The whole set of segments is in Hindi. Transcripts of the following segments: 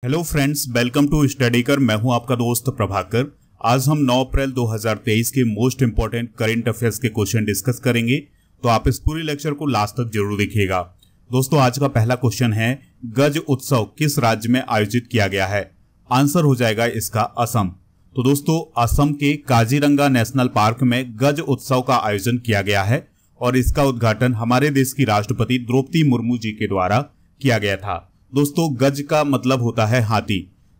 Hello friends, welcome to Studykar. मैं हूं आपका दोस्त प्रभाकर। आज हम 9 अप्रैल 2023 के मोस्ट इंपोर्टेंट करंट अफेयर्स के क्वेश्चन डिस्कस करेंगे, तो आप इस पूरी लेक्चर को लास्ट तक जरूर देखिएगा। दोस्तों, आज का पहला क्वेश्चन है, गज उत्सव किस राज्य में आयोजित किया गया है? आंसर हो जाएगा इसका असम। तो दोस्तों, असम के काजीरंगा नेशनल पार्क में गज उत्सव का आयोजन किया गया है और इसका उद्घाटन हमारे देश की राष्ट्रपति द्रौपदी मुर्मू जी के द्वारा किया गया था। दोस्तों, गज का मतलब होता है हाथी,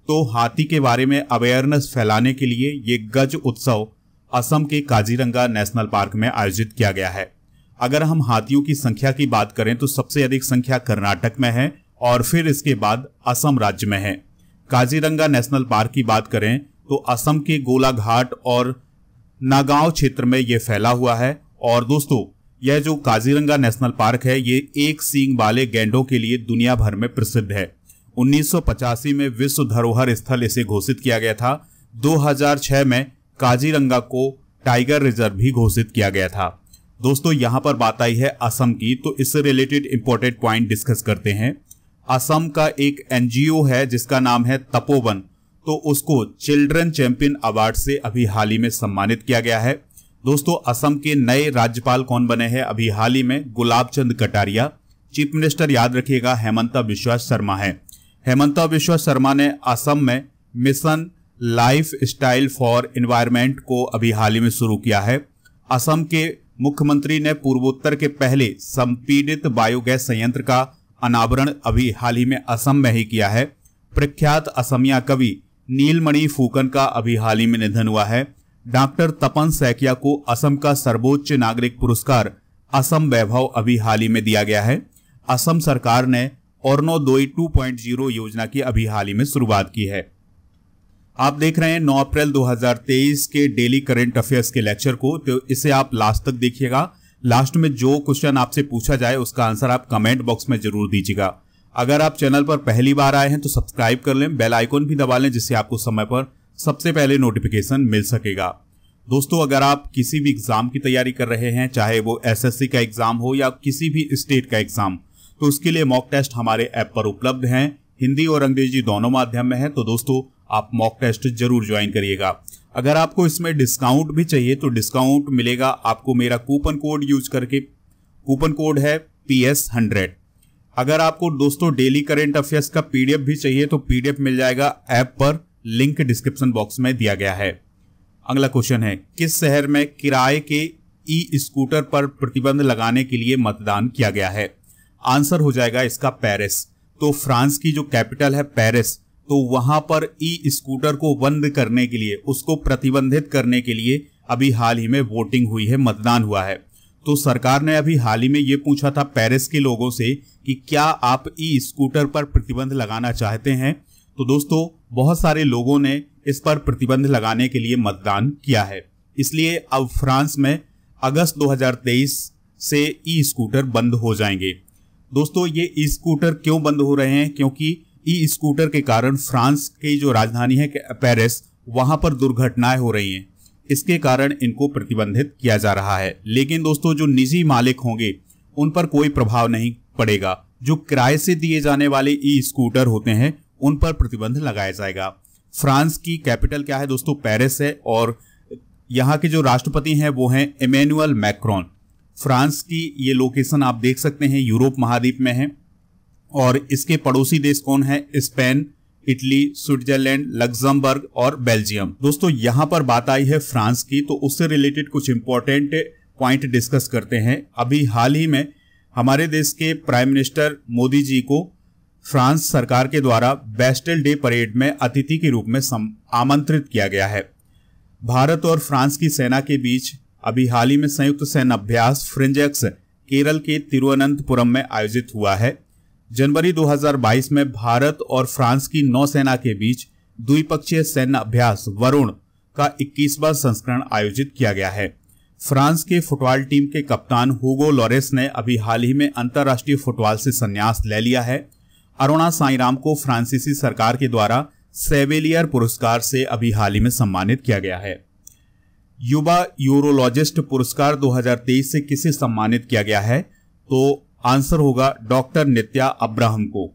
तो हाथी के बारे में अवेयरनेस फैलाने के लिए ये गज उत्सव असम के काजीरंगा नेशनल पार्क में आयोजित किया गया है। अगर हम हाथियों की संख्या की बात करें तो सबसे अधिक संख्या कर्नाटक में है और फिर इसके बाद असम राज्य में है। काजीरंगा नेशनल पार्क की बात करें तो असम के गोलाघाट और नागांव क्षेत्र में यह फैला हुआ है। और दोस्तों, यह जो काजीरंगा नेशनल पार्क है ये एक सींग वाले गैंडों के लिए दुनिया भर में प्रसिद्ध है। 1985 में विश्व धरोहर स्थल इसे घोषित किया गया था। 2006 में काजीरंगा को टाइगर रिजर्व भी घोषित किया गया था। दोस्तों, यहां पर बात आई है असम की, तो इससे रिलेटेड इंपॉर्टेंट पॉइंट डिस्कस करते हैं। असम का एक एनजीओ है जिसका नाम है तपोवन, तो उसको चिल्ड्रन चैंपियन अवार्ड से अभी हाल ही में सम्मानित किया गया है। दोस्तों, असम के नए राज्यपाल कौन बने हैं अभी हाल ही में? गुलाब चंद कटारिया। चीफ मिनिस्टर याद रखिएगा हेमंता बिस्वा शर्मा है। हेमंता बिस्वा शर्मा ने असम में mission life style for environment को अभी हाल ही में शुरू किया है। असम के मुख्यमंत्री ने पूर्वोत्तर के पहले संपीड़ित बायोगैस संयंत्र का अनावरण अभी हाल ही में असम में ही किया है। प्रख्यात असमिया कवि नीलमणि फुकन का अभी हाल ही में निधन हुआ है। डॉक्टर तपन सैकिया को असम का सर्वोच्च नागरिक पुरस्कार असम वैभव अभी हाल ही में दिया गया है। असम सरकार ने अरुणोदय 2.0 योजना की अभी हाल ही में शुरुआत की है। आप देख रहे हैं 9 अप्रैल 2023 के डेली करंट अफेयर्स के लेक्चर को, तो इसे आप लास्ट तक देखिएगा। लास्ट में जो क्वेश्चन आपसे पूछा जाए उसका आंसर आप कमेंट बॉक्स में जरूर दीजिएगा। अगर आप चैनल पर पहली बार आए हैं तो सब्सक्राइब कर लें, बेल आइकन भी दबा लें जिससे आपको समय पर सबसे पहले नोटिफिकेशन मिल सकेगा। दोस्तों, अगर आप किसी भी एग्जाम की तैयारी कर रहे हैं, चाहे वो एसएससी का एग्जाम हो या किसी भी स्टेट का एग्जाम, तो उसके लिए मॉक टेस्ट हमारे ऐप पर उपलब्ध हैं। हिंदी और अंग्रेजी दोनों माध्यम में है, तो दोस्तों आप मॉक टेस्ट जरूर ज्वाइन करिएगा। अगर आपको इसमें डिस्काउंट भी चाहिए तो डिस्काउंट मिलेगा आपको मेरा कूपन कोड यूज करके। कूपन कोड है PS100। अगर आपको दोस्तों डेली करंट अफेयर्स का पीडीएफ भी चाहिए तो पीडीएफ मिल जाएगा ऐप पर, लिंक डिस्क्रिप्शन बॉक्स में दिया गया है। अगला क्वेश्चन है, किस शहर में किराए के ई स्कूटर पर प्रतिबंध लगाने के लिए मतदान किया गया है? आंसर हो जाएगा इसका पेरिस। तो फ्रांस की जो कैपिटल है पेरिस, तो वहां पर ई स्कूटर को बंद करने के लिए, उसको प्रतिबंधित करने के लिए अभी हाल ही में वोटिंग हुई है, मतदान हुआ है। तो सरकार ने अभी हाल ही में ये पूछा था पेरिस के लोगों से कि क्या आप ई स्कूटर पर प्रतिबंध लगाना चाहते हैं? तो दोस्तों, बहुत सारे लोगों ने इस पर प्रतिबंध लगाने के लिए मतदान किया है। इसलिए अब फ्रांस में अगस्त 2023 से ई स्कूटर बंद हो जाएंगे। दोस्तों, ये ई स्कूटर क्यों बंद हो रहे हैं? क्योंकि ई स्कूटर के कारण फ्रांस की जो राजधानी है पेरिस, वहां पर दुर्घटनाएं हो रही हैं। इसके कारण इनको प्रतिबंधित किया जा रहा है। लेकिन दोस्तों, जो निजी मालिक होंगे उन पर कोई प्रभाव नहीं पड़ेगा। जो किराए से दिए जाने वाले ई स्कूटर होते हैं उन पर प्रतिबंध लगाया जाएगा। फ्रांस की कैपिटल क्या है दोस्तों? पेरिस है और यहाँ के जो राष्ट्रपति हैं वो हैं इमैनुअल मैक्रोन। फ्रांस की ये लोकेशन आप देख सकते हैं यूरोप महाद्वीप में है और इसके पड़ोसी देश कौन है? स्पेन, इटली, स्विट्जरलैंड, लग्जमबर्ग और बेल्जियम। दोस्तों, यहाँ पर बात आई है फ्रांस की, तो उससे रिलेटेड कुछ इंपॉर्टेंट पॉइंट डिस्कस करते हैं। अभी हाल ही में हमारे देश के प्राइम मिनिस्टर मोदी जी को फ्रांस सरकार के द्वारा बेस्टेल डे परेड में अतिथि के रूप में आमंत्रित किया गया है। भारत और फ्रांस की सेना के बीच अभी हाल ही में संयुक्त सैन्य अभ्यास फ्रिंजेक्स केरल के तिरुवनंतपुरम में आयोजित हुआ है। जनवरी 2022 में भारत और फ्रांस की नौसेना के बीच द्विपक्षीय सैन्य अभ्यास वरुण का 21वां संस्करण आयोजित किया गया है। फ्रांस के फुटबॉल टीम के कप्तान हुगो लॉरेस ने अभी हाल ही में अंतर्राष्ट्रीय फुटबॉल से संन्यास ले लिया है। अरुणा साईराम को फ्रांसीसी सरकार के द्वारा सेवेलियर पुरस्कार से अभी हाल ही में सम्मानित किया गया है। युवा यूरोलॉजिस्ट पुरस्कार 2023 से किसे सम्मानित किया गया है? तो आंसर होगा डॉक्टर नित्या अब्राहम को।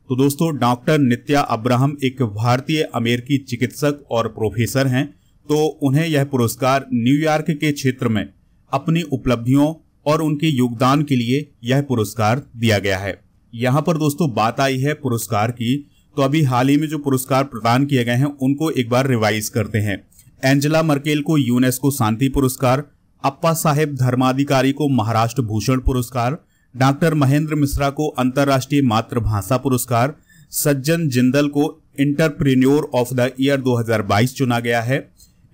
तो दोस्तों डॉक्टर नित्या अब्राहम एक भारतीय अमेरिकी चिकित्सक और प्रोफेसर हैं। तो उन्हें यह पुरस्कार न्यूयॉर्क के क्षेत्र में अपनी उपलब्धियों और उनके योगदान के लिए यह पुरस्कार दिया गया है। यहाँ पर दोस्तों बात आई है पुरस्कार की, तो अभी हाल ही में जो पुरस्कार प्रदान किए गए हैं उनको एक बार रिवाइज करते हैं। एंजेला मर्केल को यूनेस्को शांति पुरस्कार, अप्पा साहेब धर्माधिकारी को महाराष्ट्र भूषण पुरस्कार, डॉक्टर महेंद्र मिश्रा को अंतर्राष्ट्रीय मातृभाषा पुरस्कार, सज्जन जिंदल को इंटरप्रेन्योर ऑफ द ईयर 2022 चुना गया है।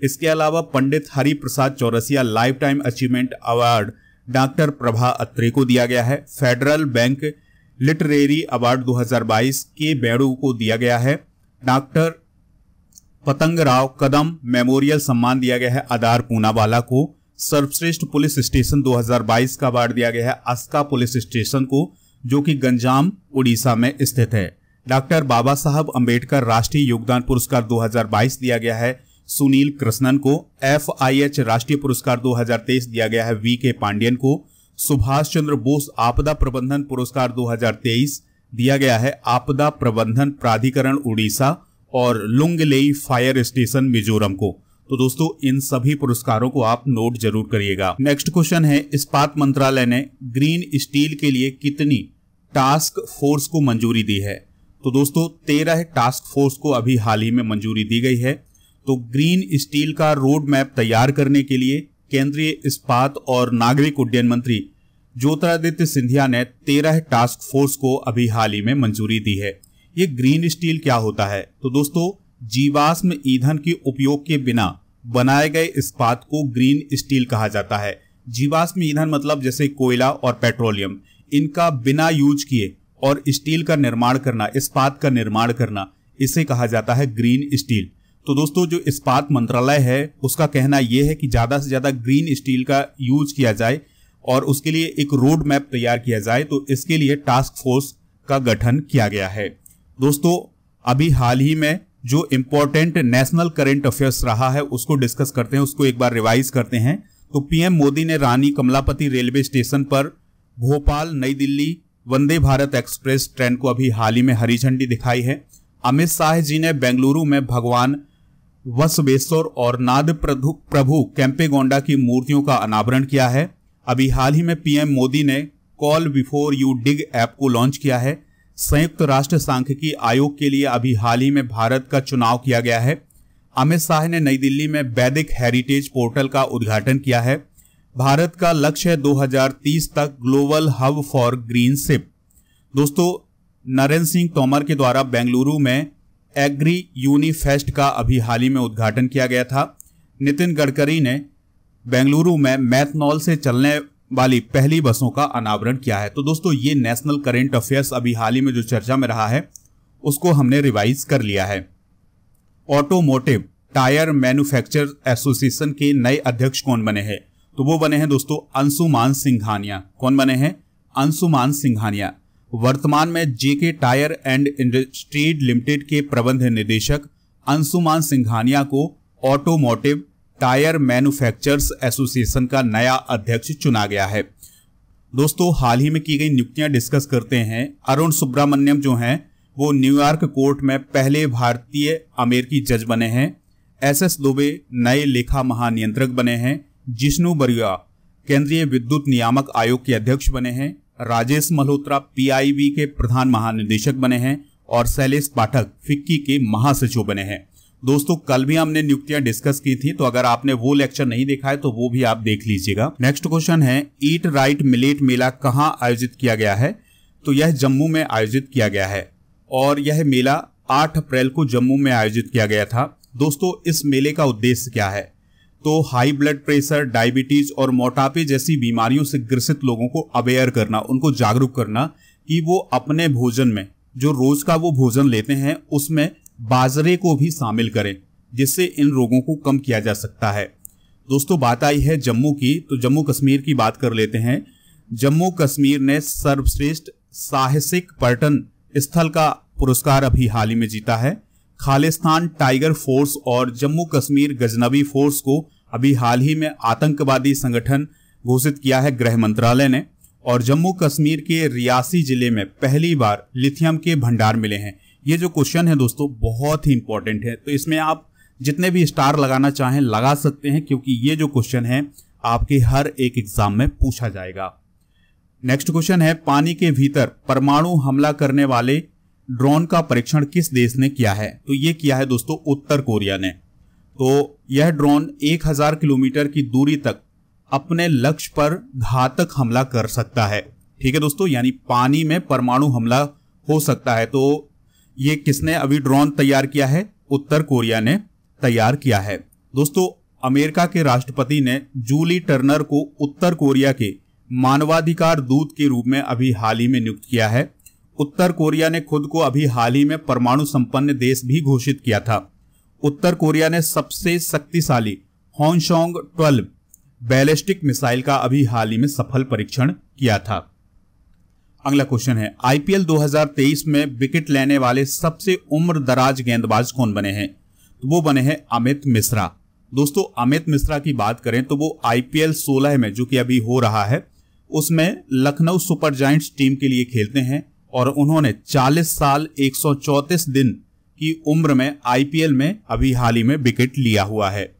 इसके अलावा Pandit Hari Prasad Chaurasia lifetime achievement award doctor Prabha Atre को दिया गया है। फेडरल बैंक लिटरेरी अवार्ड 2022 के बेड़ू को दिया गया है। डॉक्टर पतंगराव कदम मेमोरियल सम्मान दिया गया है अदार पूनावाला को। सर्वश्रेष्ठ पुलिस स्टेशन 2022 का अवार्ड दिया गया है अस्का पुलिस स्टेशन को, जो कि गंजाम उड़ीसा में स्थित है। डॉक्टर बाबा साहब अंबेडकर राष्ट्रीय योगदान पुरस्कार 2022 दिया गया है सुनील कृष्णन को। FIH राष्ट्रीय पुरस्कार 2023 दिया गया है VK पांडियन को। सुभाष चंद्र बोस आपदा प्रबंधन पुरस्कार 2023 दिया गया है आपदा प्रबंधन प्राधिकरण उड़ीसा और लुंगलेई फायर स्टेशन मिजोरम को। तो दोस्तों इन सभी पुरस्कारों को आप नोट जरूर करिएगा। नेक्स्ट क्वेश्चन है, इस्पात मंत्रालय ने ग्रीन स्टील के लिए कितनी टास्क फोर्स को मंजूरी दी है? तो दोस्तों 13 टास्क फोर्स को अभी हाल ही में मंजूरी दी गई है। तो ग्रीन स्टील का रोड मैप तैयार करने के लिए केंद्रीय इस्पात और नागरिक उड्डयन मंत्री ज्योतिरादित्य सिंधिया ने 13 टास्क फोर्स को अभी हाल ही में मंजूरी दी है। ये ग्रीन स्टील क्या होता है? तो दोस्तों जीवाश्म ईंधन के उपयोग के बिना बनाए गए इस्पात को ग्रीन स्टील कहा जाता है। जीवाश्म ईंधन मतलब जैसे कोयला और पेट्रोलियम, इनका बिना यूज किए और स्टील का निर्माण करना, इस्पात का निर्माण करना, इसे कहा जाता है ग्रीन स्टील। तो दोस्तों जो इस्पात मंत्रालय है उसका कहना यह है कि ज्यादा से ज्यादा ग्रीन स्टील का यूज किया जाए और उसके लिए एक रोड मैप तैयार किया जाए। तो इसके लिए टास्क फोर्स का गठन किया गया है। दोस्तों अभी हाल ही में जो इंपॉर्टेंट नेशनल करंट अफेयर्स रहा है उसको डिस्कस करते हैं, उसको एक बार रिवाइज करते हैं। तो पीएम मोदी ने रानी कमलापति रेलवे स्टेशन पर भोपाल नई दिल्ली वंदे भारत एक्सप्रेस ट्रेन को अभी हाल ही में हरी झंडी दिखाई है। अमित शाह जी ने बेंगलुरु में भगवान बसवेश्वर और नाद प्रभु केम्पेगौड़ा की मूर्तियों का अनावरण किया है। अभी हाल ही में पीएम मोदी ने call before you dig app को लॉन्च किया है। संयुक्त राष्ट्र सांख्यिकी आयोग के लिए अभी हाल ही में भारत का चुनाव किया गया है। अमित शाह ने नई दिल्ली में वैदिक हेरिटेज पोर्टल का उद्घाटन किया है। भारत का लक्ष्य है 2030 तक global hub for green ship. दोस्तों नरेंद्र सिंह तोमर के द्वारा बेंगलुरु में एग्री यूनिफेस्ट का अभी हाल ही में उद्घाटन किया गया था। नितिन गडकरी ने बेंगलुरु में मैथनॉल से चलने वाली पहली बसों का अनावरण किया है। तो दोस्तों ये नेशनल करंट अफेयर्स अभी हाल ही में जो चर्चा में रहा है उसको हमने रिवाइज कर लिया है। ऑटोमोटिव टायर मैन्युफैक्चरर एसोसिएशन के नए अध्यक्ष कौन बने हैं? तो वो बने हैं दोस्तों अंशुमान सिंघानिया। कौन बने हैं? अंशुमान सिंघानिया। वर्तमान में जेके टायर एंड इंडस्ट्रीज लिमिटेड के प्रबंध निदेशक अंशुमान सिंघानिया को ऑटोमोटिव टायर मैन्युफैक्चरर्स एसोसिएशन का नया अध्यक्ष चुना गया है। दोस्तों हाल ही में की गई नियुक्तियां डिस्कस करते हैं। अरुण सुब्रमण्यम जो हैं वो न्यूयॉर्क कोर्ट में पहले भारतीय अमेरिकी जज बने हैं। SS दुबे नए लेखा महानियंत्रक बने हैं। जिष्णु बरुआ केंद्रीय विद्युत नियामक आयोग के अध्यक्ष बने हैं। राजेश मल्होत्रा PIB के प्रधान महानिदेशक बने हैं और शैलेश पाठक फिक्की के महासचिव बने हैं। दोस्तों कल भी हमने नियुक्तियां डिस्कस की थी, तो अगर आपने वो लेक्चर नहीं देखा है तो वो भी आप देख लीजिएगा। नेक्स्ट क्वेश्चन है, ईट राइट मिलेट मेला कहां आयोजित किया गया है? तो यह जम्मू में आयोजित किया गया है और यह मेला 8 अप्रैल को जम्मू में आयोजित किया गया था। दोस्तों इस मेले का उद्देश्य क्या है? तो हाई ब्लड प्रेशर, डायबिटीज और मोटापे जैसी बीमारियों से ग्रसित लोगों को अवेयर करना, उनको जागरूक करना कि वो अपने भोजन में जो रोज का वो भोजन लेते हैं उसमें बाजरे को भी शामिल करें, जिससे इन रोगों को कम किया जा सकता है। दोस्तों बात आई है जम्मू की, तो जम्मू कश्मीर की बात कर लेते हैं। जम्मू कश्मीर ने सर्वश्रेष्ठ साहसिक पर्यटन स्थल का पुरस्कार अभी हाल ही में जीता है। खालिस्तान टाइगर फोर्स और जम्मू कश्मीर गजनबी फोर्स को अभी हाल ही में आतंकवादी संगठन घोषित किया है गृह मंत्रालय ने। और जम्मू कश्मीर के रियासी जिले में पहली बार लिथियम के भंडार मिले हैं। ये जो क्वेश्चन है दोस्तों बहुत ही इंपॉर्टेंट है, तो इसमें आप जितने भी स्टार लगाना चाहें लगा सकते हैं, क्योंकि ये जो क्वेश्चन है आपके हर एक एग्जाम में पूछा जाएगा। नेक्स्ट क्वेश्चन है, पानी के भीतर परमाणु हमला करने वाले ड्रोन का परीक्षण किस देश ने किया है? तो ये किया है दोस्तों उत्तर कोरिया ने। तो यह ड्रोन 1000 किलोमीटर की दूरी तक अपने लक्ष्य पर घातक हमला कर सकता है। ठीक है दोस्तों, यानी पानी में परमाणु हमला हो सकता है। तो ये किसने अभी ड्रोन तैयार किया है? उत्तर कोरिया ने तैयार किया है। दोस्तों अमेरिका के राष्ट्रपति ने जूली टर्नर को उत्तर कोरिया के मानवाधिकार दूत के रूप में अभी हाल ही में नियुक्त किया है। उत्तर कोरिया ने खुद को अभी हाल ही में परमाणु संपन्न देश भी घोषित किया था। उत्तर कोरिया ने सबसे शक्तिशाली हॉन्गशॉन्ग 12 बैलिस्टिक मिसाइल का अभी हाल ही में सफल परीक्षण किया था। अगला क्वेश्चन है, आईपीएल 2023 में विकेट लेने वाले सबसे उम्रदराज गेंदबाज कौन बने हैं? तो वो बने हैं अमित मिश्रा। दोस्तों अमित मिश्रा की बात करें तो वो आईपीएल 16 में जो कि अभी हो रहा है उसमें लखनऊ सुपर जायंट्स टीम के लिए खेलते हैं और उन्होंने 40 साल 134 दिन की उम्र में आईपीएल में अभी हाल ही में विकेट लिया हुआ है।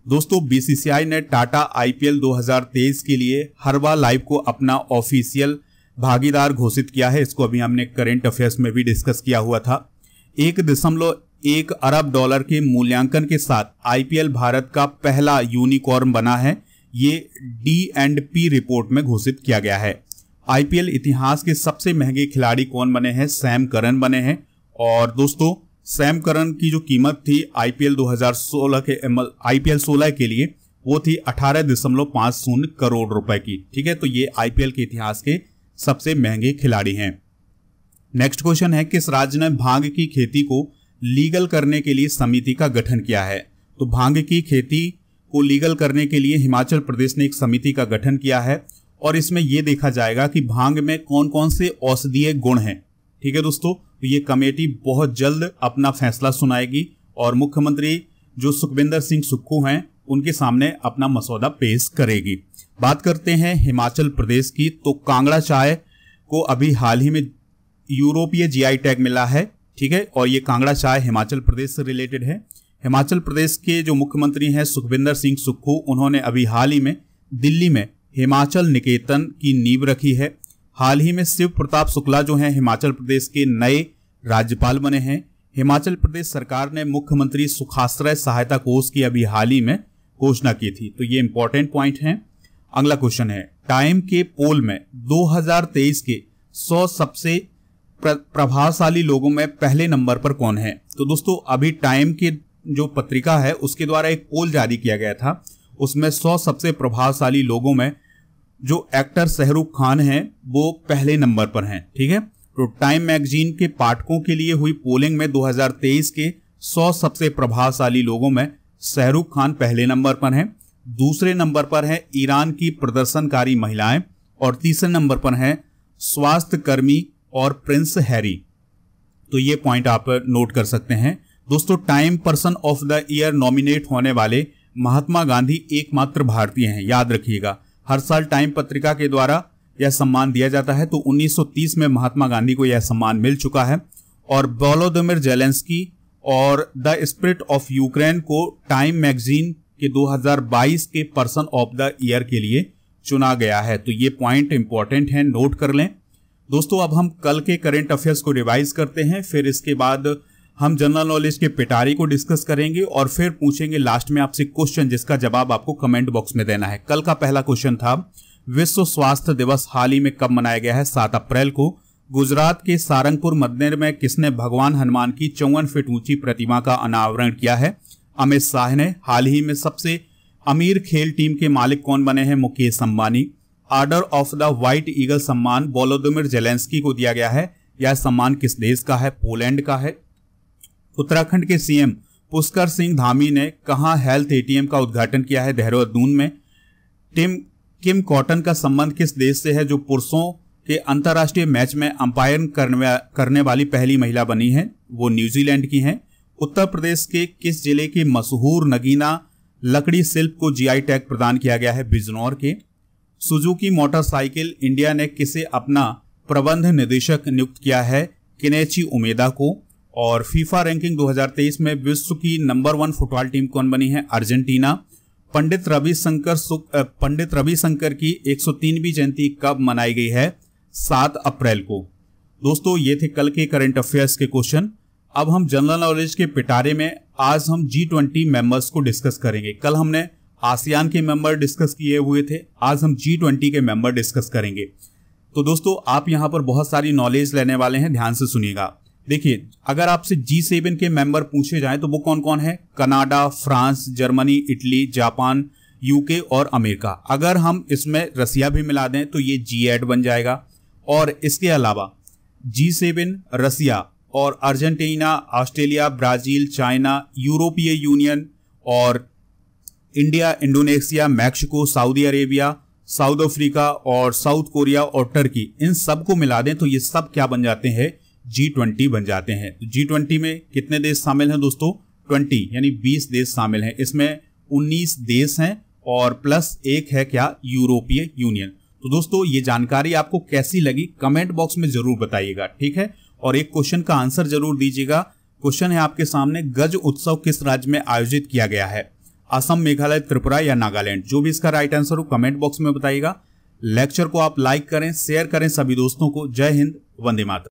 दोस्तों बीसीसीआई ने टाटा आईपीएल 2023 के लिए हरबा लाइव को अपना ऑफिशियल भागीदार घोषित किया है। इसको अभी हमने करंट अफेयर्स में भी डिस्कस किया हुआ था। 1.1 अरब डॉलर के मूल्यांकन के साथ आईपीएल भारत का पहला यूनिकॉर्न बना है। ये D&P रिपोर्ट में घोषित किया गया है। आईपीएल इतिहास के सबसे महंगे खिलाड़ी कौन बने हैं? सैम करन बने हैं। और दोस्तों सैम करन की जो कीमत थी आईपीएल 16 के लिए वो थी 18.50 करोड़ रुपए की। ठीक है, तो ये आईपीएल के इतिहास के सबसे महंगे खिलाड़ी हैं। नेक्स्ट क्वेश्चन है, किस राज्य ने भांग की खेती को लीगल करने के लिए समिति का गठन किया है? तो भांग की खेती को लीगल करने के लिए हिमाचल प्रदेश ने एक समिति का गठन किया है और इसमें यह देखा जाएगा कि भांग में कौन कौन से औषधीय गुण हैं। ठीक है दोस्तों, तो ये कमेटी बहुत जल्द अपना फैसला सुनाएगी और मुख्यमंत्री जो सुखविंदर सिंह सुक्खू हैं उनके सामने अपना मसौदा पेश करेगी। बात करते हैं हिमाचल प्रदेश की, तो कांगड़ा चाय को अभी हाल ही में यूरोपीय जीआई टैग मिला है। ठीक है, और ये कांगड़ा चाय हिमाचल प्रदेश से रिलेटेड है। हिमाचल प्रदेश के जो मुख्यमंत्री हैं सुखविंदर सिंह सुक्खू, उन्होंने अभी हाल ही में दिल्ली में हिमाचल निकेतन की नींव रखी है। हाल ही में शिव प्रताप शुक्ला जो हैं हिमाचल प्रदेश के नए राज्यपाल बने हैं। हिमाचल प्रदेश सरकार ने मुख्यमंत्री सुखाश्रय सहायता कोष की अभी हाल ही में घोषणा की थी। तो ये इंपॉर्टेंट पॉइंट है। अगला क्वेश्चन है, टाइम के पोल में 2023 के 100 सबसे प्रभावशाली लोगों में पहले नंबर पर कौन है? तो दोस्तों अभी टाइम की जो पत्रिका है उसके द्वारा एक पोल जारी किया गया था, उसमें 100 सबसे प्रभावशाली लोगों में जो एक्टर शाहरुख खान हैं वो पहले नंबर पर हैं। ठीक है, तो टाइम मैगजीन के पाठकों के लिए हुई पोलिंग में 2023 के 100 सबसे प्रभावशाली लोगों में शाहरुख खान पहले नंबर पर हैं। दूसरे नंबर पर है ईरान की प्रदर्शनकारी महिलाएं और तीसरे नंबर पर है स्वास्थ्य कर्मी और प्रिंस हैरी। तो ये पॉइंट आप नोट कर सकते हैं। दोस्तों time person of the year nominate होने वाले महात्मा गांधी एकमात्र भारतीय हैं, याद रखिएगा। हर साल टाइम पत्रिका के द्वारा यह सम्मान दिया जाता है, तो 1930 में महात्मा गांधी को यह सम्मान मिल चुका है। और वोलोदिमीर जेलेंस्की और द स्पिरिट ऑफ यूक्रेन को टाइम मैगजीन के 2022 के पर्सन ऑफ द ईयर के लिए चुना गया है। तो ये पॉइंट इंपॉर्टेंट है, नोट कर लें। दोस्तों अब हम कल के करंट अफेयर्स को रिवाइज करते हैं, फिर इसके बाद हम जनरल नॉलेज के पिटारी को डिस्कस करेंगे और फिर पूछेंगे लास्ट में आपसे क्वेश्चन जिसका जवाब आपको कमेंट बॉक्स में देना है। कल का पहला क्वेश्चन था, विश्व स्वास्थ्य दिवस हाल ही में कब मनाया गया है? 7 अप्रैल को। गुजरात के सारंगपुर मंदिर में किसने भगवान हनुमान की 54 फीट ऊंची प्रतिमा का अनावरण किया है? अमित शाह ने। हाल ही में सबसे अमीर खेल टीम के मालिक कौन बने हैं? Mukesh Ambani. Order of the white eagle सम्मान वोलोदिमीर जेलेंस्की को दिया गया है। यह सम्मान किस देश का है? पोलैंड का है। उत्तराखंड के सीएम पुष्कर सिंह धामी ने कहां हेल्थ एटीएम का उद्घाटन किया है? देहरादून में। किम कॉटन का संबंध किस देश से है जो पुरुषों के अंतर्राष्ट्रीय मैच में अंपायर करने वाली पहली महिला बनी है? वो न्यूजीलैंड की हैं। उत्तर प्रदेश के किस जिले के मशहूर नगीना लकड़ी शिल्प को जीआई टैग प्रदान किया गया है? बिजनौर के। सुजुकी मोटरसाइकिल इंडिया ने किसे अपना प्रबंध निदेशक नियुक्त किया है? केनेची उमेदा को। और फीफा रैंकिंग 2023 में विश्व की नंबर 1 फुटबॉल टीम कौन बनी है? अर्जेंटीना। पंडित रविशंकर की 103वीं जयंती कब मनाई गई है? 7 अप्रैल को। दोस्तों ये थे कल के करंट अफेयर्स के क्वेश्चन। अब हम जनरल नॉलेज के पिटारे में आज हम G20 मेंबर्स को डिस्कस करेंगे। कल हमने आसियान के मेंबर डिस्कस किए हुए थे, आज हम G20 के मेंबर डिस्कस करेंगे। तो दोस्तों आप यहां पर बहुत सारी नॉलेज लेने वाले हैं, ध्यान से सुनिएगा। देखिए, अगर आपसे G7 के मेंबर पूछे जाएं तो वो कौन कौन है? Canada, France, Germany, Italy, Japan, UK और अमेरिका। अगर हम इसमें रसिया भी मिला दें तो ये G8 बन जाएगा। और इसके अलावा G7 रसिया और अर्जेंटीना, ऑस्ट्रेलिया, ब्राजील, चाइना, यूरोपीय यूनियन और India, Indonesia, Mexico, Saudi Arabia, south Africa और साउथ कोरिया और टर्की, इन सब को मिला दें तो ये सब क्या बन जाते हैं? G20 बन जाते हैं। G20 में कितने देश शामिल हैं दोस्तों? 20 यानी 20 देश शामिल हैं। इसमें 19 देश हैं और प्लस एक है क्या? यूरोपीय यूनियन। तो दोस्तों ये जानकारी आपको कैसी लगी कमेंट बॉक्स में जरूर बताइएगा, ठीक है। और एक क्वेश्चन का आंसर जरूर दीजिएगा। क्वेश्चन है आपके सामने, गज उत्सव किस राज्य में आयोजित किया गया है? असम, मेघालय, त्रिपुरा या नागालैंड? जो भी इसका राइट आंसर हो कमेंट बॉक्स में बताइएगा। लेक्चर को आप लाइक करें, शेयर करें सभी दोस्तों को। जय हिंद, वंदे मातरम।